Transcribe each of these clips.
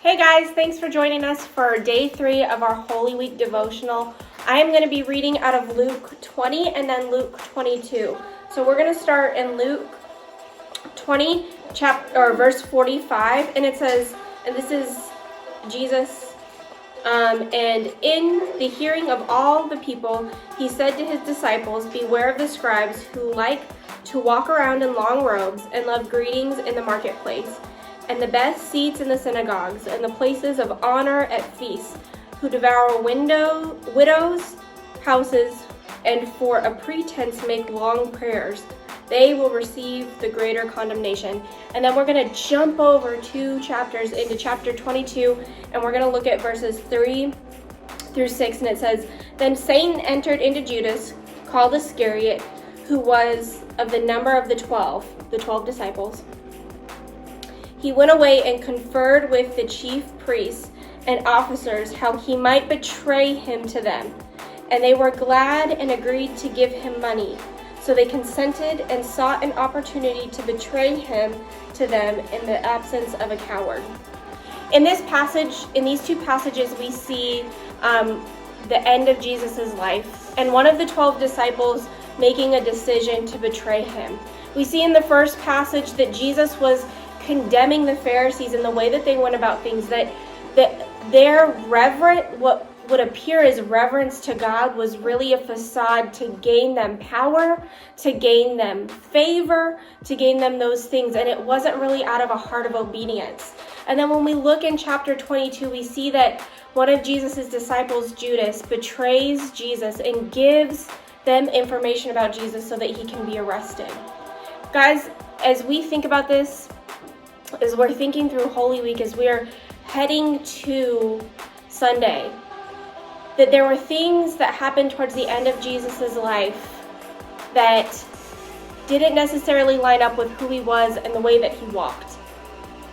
Hey guys, thanks for joining us for day 3 of our Holy Week devotional. I am going to be reading out of Luke 20 and then Luke 22. So we're going to start in Luke 20, verse 45, and it says, and this is Jesus, and in the hearing of all the people, he said to his disciples, "Beware of the scribes who like to walk around in long robes and love greetings in the marketplace, and the best seats in the synagogues, and the places of honor at feasts, who devour widows' houses, and for a pretense make long prayers. They will receive the greater condemnation." And then we're going to jump over 2 chapters into chapter 22, and we're going to look at verses 3 through 6, and it says, "Then Satan entered into Judas, called Iscariot, who was of the number of the 12 disciples. He went away and conferred with the chief priests and officers how he might betray him to them. And they were glad and agreed to give him money. So they consented and sought an opportunity to betray him to them in the absence of a coward." In this passage, in these 2 passages, we see the end of Jesus' life and one of the 12 disciples making a decision to betray him. We see in the first passage that Jesus was condemning the Pharisees in the way that they went about things, that their what would appear as reverence to God was really a facade to gain them power, to gain them favor, to gain them those things, and it wasn't really out of a heart of obedience. And then when we look in chapter 22, we see that one of Jesus' disciples, Judas, betrays Jesus and gives them information about Jesus so that he can be arrested. Guys, as we think about this, as we're thinking through Holy Week, as we're heading to Sunday, that there were things that happened towards the end of Jesus' life that didn't necessarily line up with who he was and the way that he walked.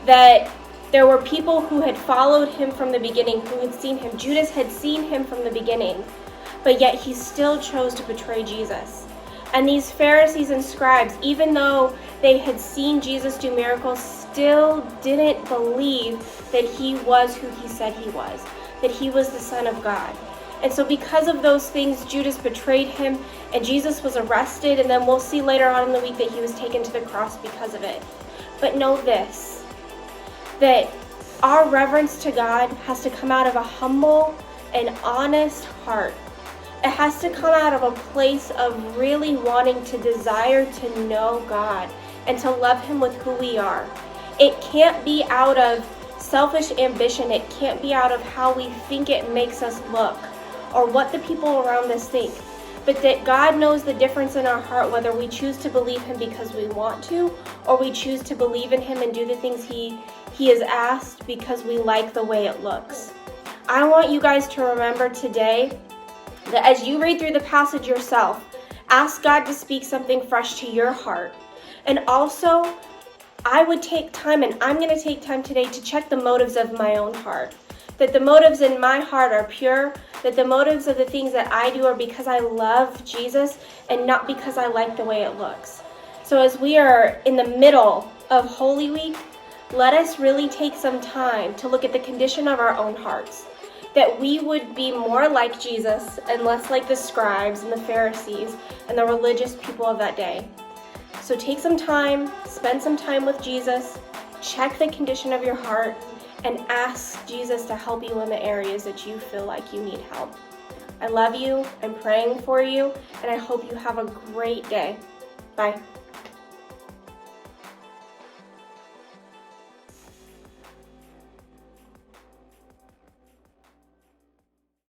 That there were people who had followed him from the beginning, who had seen him. Judas had seen him from the beginning, but yet he still chose to betray Jesus. And these Pharisees and scribes, even though they had seen Jesus do miracles, still didn't believe that he was who he said he was, that he was the Son of God. And so because of those things, Judas betrayed him, and Jesus was arrested, and then we'll see later on in the week that he was taken to the cross because of it. But know this, that our reverence to God has to come out of a humble and honest heart. It has to come out of a place of really wanting to desire to know God and to love him with who we are. It can't be out of selfish ambition. It can't be out of how we think it makes us look or what the people around us think. But that God knows the difference in our heart, whether we choose to believe him because we want to, or we choose to believe in him and do the things he has asked because we like the way it looks. I want you guys to remember today that as you read through the passage yourself, ask God to speak something fresh to your heart. And also, I would take time, and I'm going to take time today to check the motives of my own heart. That the motives in my heart are pure, that the motives of the things that I do are because I love Jesus and not because I like the way it looks. So as we are in the middle of Holy Week, let us really take some time to look at the condition of our own hearts, that we would be more like Jesus and less like the scribes and the Pharisees and the religious people of that day. So take some time, spend some time with Jesus, check the condition of your heart, and ask Jesus to help you in the areas that you feel like you need help. I love you, I'm praying for you, and I hope you have a great day. Bye.